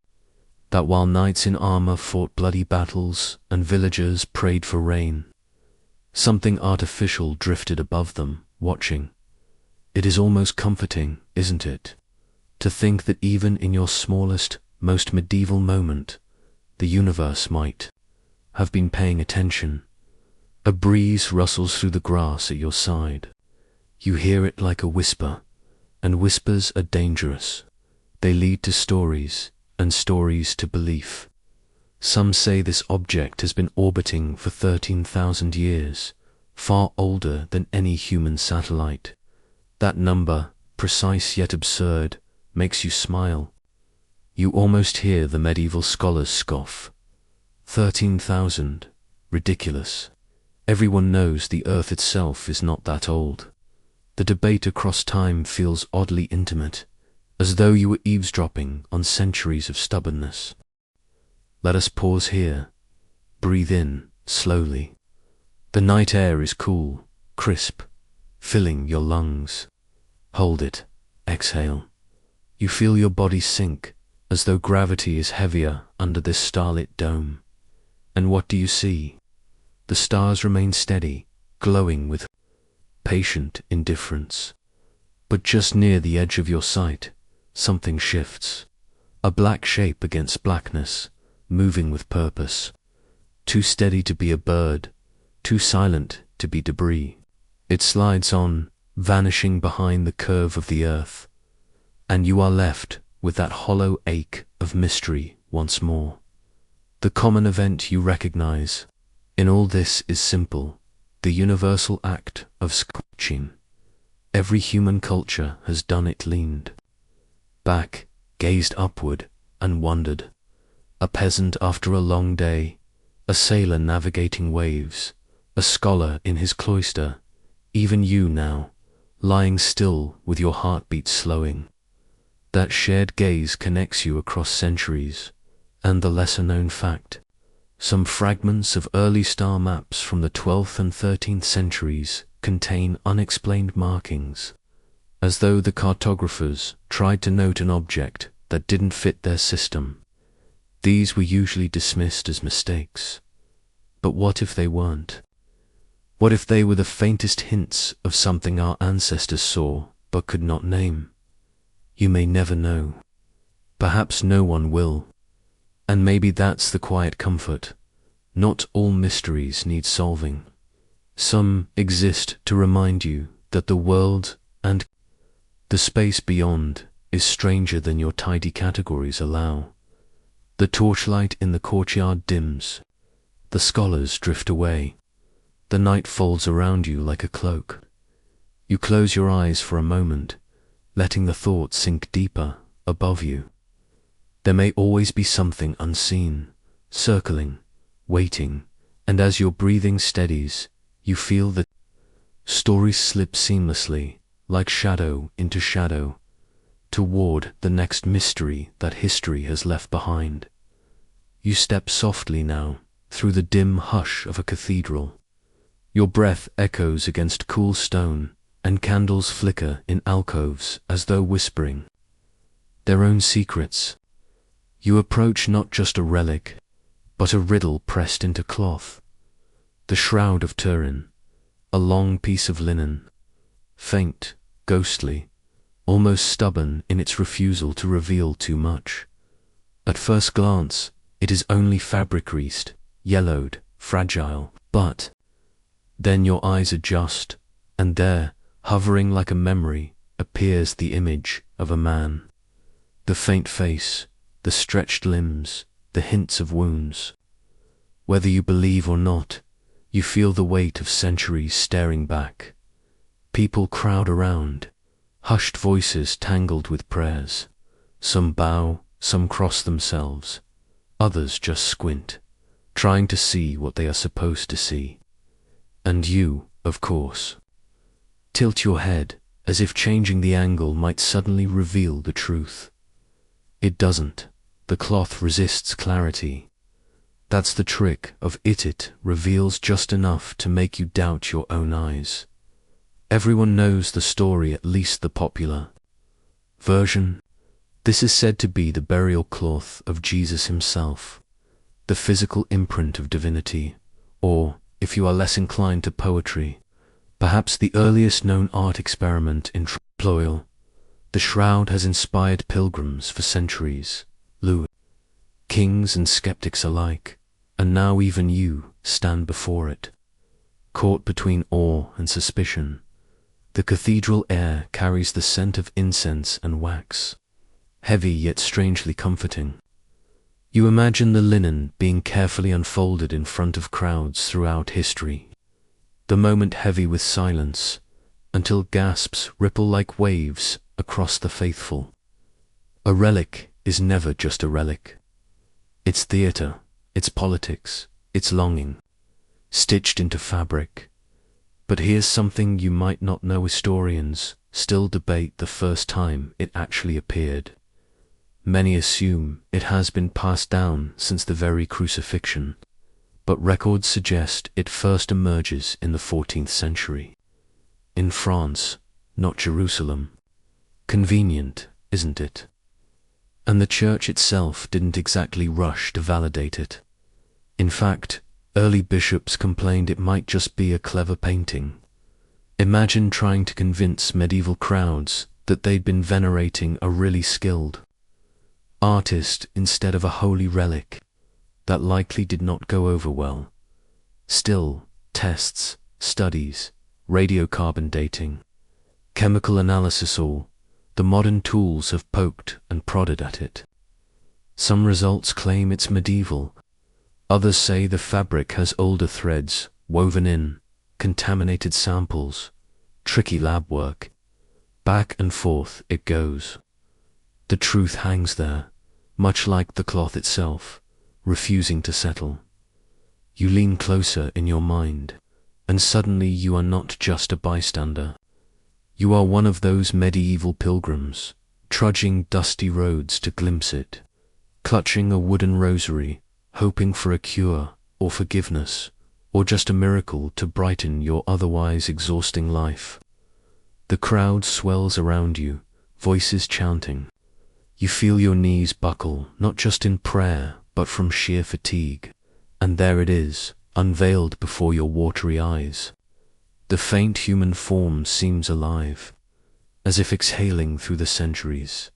That while knights in armor fought bloody battles and villagers prayed for rain, something artificial drifted above them, watching. It is almost comforting, isn't it, to think that even in your smallest, most medieval moment, the universe might have been paying attention. A breeze rustles through the grass at your side. You hear it like a whisper, and whispers are dangerous. They lead to stories, and stories to belief. Some say this object has been orbiting for 13,000 years, far older than any human satellite. That number, precise yet absurd, makes you smile. You almost hear the medieval scholars scoff. 13,000, ridiculous. Everyone knows the Earth itself is not that old. The debate across time feels oddly intimate, as though you were eavesdropping on centuries of stubbornness. Let us pause here. Breathe in, slowly. The night air is cool, crisp, filling your lungs. Hold it. Exhale. You feel your body sink, as though gravity is heavier under this starlit dome. And what do you see? The stars remain steady, glowing with patient indifference. But just near the edge of your sight, something shifts. A black shape against blackness, moving with purpose. Too steady to be a bird, too silent to be debris. It slides on, vanishing behind the curve of the earth. And you are left with that hollow ache of mystery once more. The common event you recognize in all this is simple, the universal act of squelching. Every human culture has done it, leaned back, gazed upward, and wondered. A peasant after a long day, a sailor navigating waves, a scholar in his cloister, even you now, lying still with your heartbeat slowing. That shared gaze connects you across centuries. And the lesser-known fact: some fragments of early star maps from the 12th and 13th centuries contain unexplained markings, as though the cartographers tried to note an object that didn't fit their system. These were usually dismissed as mistakes. But what if they weren't? What if they were the faintest hints of something our ancestors saw but could not name? You may never know. Perhaps no one will. And maybe that's the quiet comfort. Not all mysteries need solving. Some exist to remind you that the world and the space beyond is stranger than your tidy categories allow. The torchlight in the courtyard dims. The scholars drift away. The night folds around you like a cloak. You close your eyes for a moment, letting the thoughts sink deeper above you. There may always be something unseen, circling, waiting, and as your breathing steadies, you feel that stories slip seamlessly, like shadow into shadow, toward the next mystery that history has left behind. You step softly now, through the dim hush of a cathedral. Your breath echoes against cool stone, and candles flicker in alcoves as though whispering their own secrets. You approach not just a relic, but a riddle pressed into cloth. The Shroud of Turin, a long piece of linen, faint, ghostly, almost stubborn in its refusal to reveal too much. At first glance, it is only fabric creased, yellowed, fragile, but then your eyes adjust, and there, hovering like a memory, appears the image of a man. The faint face, the stretched limbs, the hints of wounds. Whether you believe or not, you feel the weight of centuries staring back. People crowd around, hushed voices tangled with prayers. Some bow, some cross themselves. Others just squint, trying to see what they are supposed to see. And you, of course, tilt your head as if changing the angle might suddenly reveal the truth. It doesn't. The cloth resists clarity. That's the trick of it. It reveals just enough to make you doubt your own eyes. Everyone knows the story, at least the popular version. This is said to be the burial cloth of Jesus himself, the physical imprint of divinity, or, if you are less inclined to poetry, perhaps the earliest known art experiment in ploil. The shroud has inspired pilgrims for centuries, kings and skeptics alike, and now even you stand before it, caught between awe and suspicion. The cathedral air carries the scent of incense and wax, heavy yet strangely comforting. You imagine the linen being carefully unfolded in front of crowds throughout history, the moment heavy with silence, until gasps ripple like waves across the faithful. A relic is never just a relic. It's theater, it's politics, it's longing, stitched into fabric. But here's something you might not know: historians still debate the first time it actually appeared. Many assume it has been passed down since the very crucifixion, but records suggest it first emerges in the 14th century. In France, not Jerusalem. Convenient, isn't it? And the church itself didn't exactly rush to validate it. In fact, early bishops complained it might just be a clever painting. Imagine trying to convince medieval crowds that they'd been venerating a really skilled artist instead of a holy relic. That likely did not go over well. Still, tests, studies, radiocarbon dating, chemical analysis, all the modern tools have poked and prodded at it. Some results claim it's medieval. Others say the fabric has older threads woven in, contaminated samples, tricky lab work. Back and forth it goes. The truth hangs there, much like the cloth itself, refusing to settle. You lean closer in your mind, and suddenly you are not just a bystander. You are one of those medieval pilgrims, trudging dusty roads to glimpse it, clutching a wooden rosary, hoping for a cure or forgiveness, or just a miracle to brighten your otherwise exhausting life. The crowd swells around you, voices chanting. You feel your knees buckle, not just in prayer, but from sheer fatigue. And there it is, unveiled before your watery eyes. The faint human form seems alive, as if exhaling through the centuries.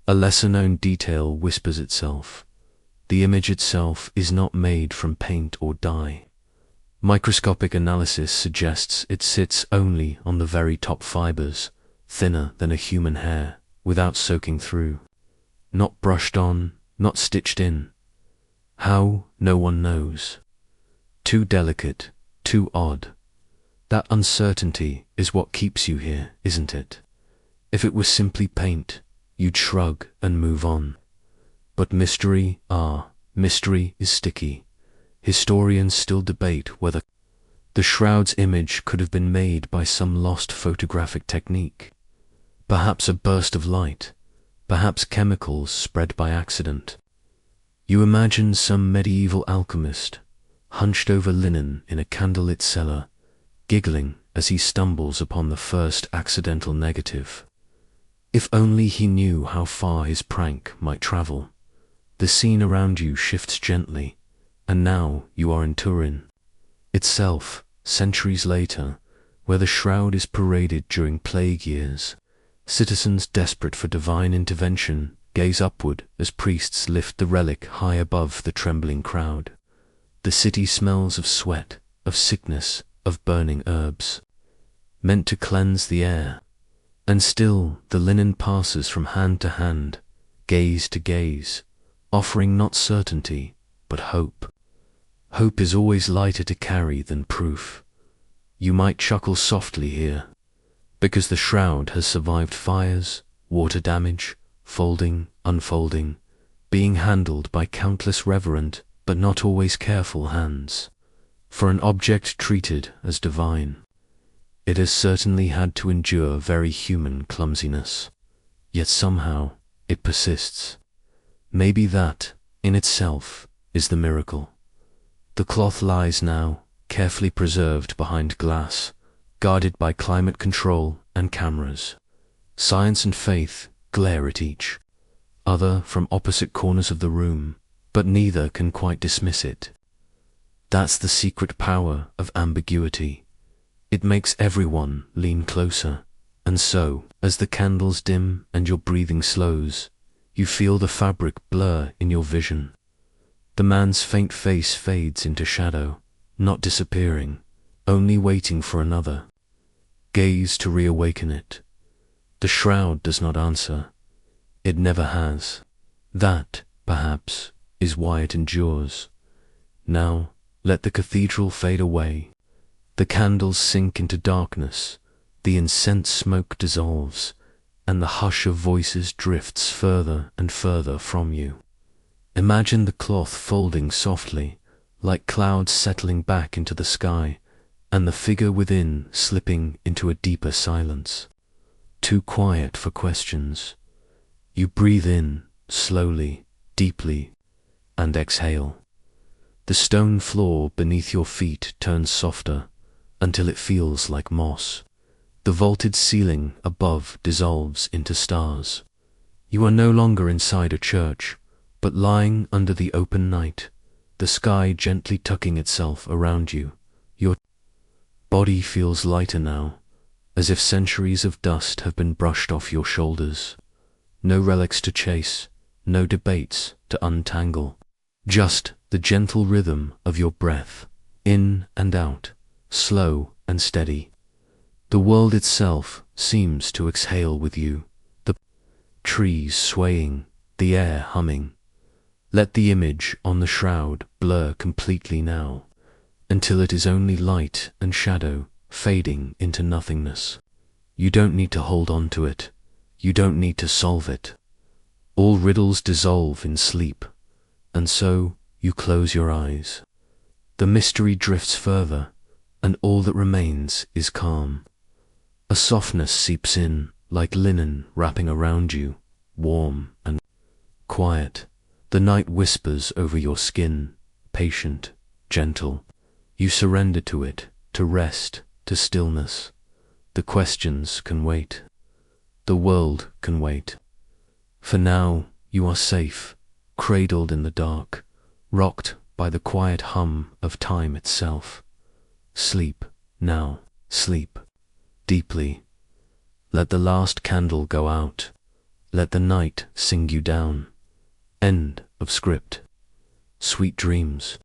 A lesser-known detail whispers itself. The image itself is not made from paint or dye. Microscopic analysis suggests it sits only on the very top fibers, thinner than a human hair, without soaking through. Not brushed on, not stitched in. How, no one knows. Too delicate, too odd. That uncertainty is what keeps you here, isn't it? If it was simply paint, you'd shrug and move on. But mystery is sticky. Historians still debate whether the shroud's image could have been made by some lost photographic technique. Perhaps a burst of light, perhaps chemicals spread by accident. You imagine some medieval alchemist, hunched over linen in a candlelit cellar, giggling as he stumbles upon the first accidental negative. If only he knew how far his prank might travel. The scene around you shifts gently, and now you are in Turin itself, centuries later, where the shroud is paraded during plague years. Citizens desperate for divine intervention gaze upward as priests lift the relic high above the trembling crowd. The city smells of sweat, of sickness, of burning herbs, meant to cleanse the air. And still the linen passes from hand to hand, gaze to gaze, offering not certainty, but hope. Hope is always lighter to carry than proof. You might chuckle softly here, because the shroud has survived fires, water damage, folding, unfolding, being handled by countless reverent but not always careful hands. For an object treated as divine, it has certainly had to endure very human clumsiness. Yet somehow it persists. Maybe that, in itself, is the miracle. The cloth lies now, carefully preserved behind glass, guarded by climate control and cameras. Science and faith glare at each other from opposite corners of the room, but neither can quite dismiss it. That's the secret power of ambiguity. It makes everyone lean closer, and so, as the candles dim and your breathing slows, you feel the fabric blur in your vision. The man's faint face fades into shadow, not disappearing, only waiting for another gaze to reawaken it. The shroud does not answer. It never has. That, perhaps, is why it endures. Now, let the cathedral fade away. The candles sink into darkness, the incense smoke dissolves, and the hush of voices drifts further and further from you. Imagine the cloth folding softly, like clouds settling back into the sky, and the figure within slipping into a deeper silence. Too quiet for questions. You breathe in, slowly, deeply, and exhale. The stone floor beneath your feet turns softer, until it feels like moss. The vaulted ceiling above dissolves into stars. You are no longer inside a church, but lying under the open night, the sky gently tucking itself around you. Your body feels lighter now, as if centuries of dust have been brushed off your shoulders. No relics to chase, no debates to untangle. Just the gentle rhythm of your breath, in and out, slow and steady. The world itself seems to exhale with you, the trees swaying, the air humming. Let the image on the shroud blur completely now, until it is only light and shadow fading into nothingness. You don't need to hold on to it. You don't need to solve it. All riddles dissolve in sleep, and so you close your eyes. The mystery drifts further, and all that remains is calm. A softness seeps in, like linen wrapping around you, warm and quiet. The night whispers over your skin, patient, gentle. You surrender to it, to rest, to stillness. The questions can wait. The world can wait. For now, you are safe, cradled in the dark, rocked by the quiet hum of time itself. Sleep now, sleep deeply. Let the last candle go out. Let the night sing you down. End of script. Sweet dreams.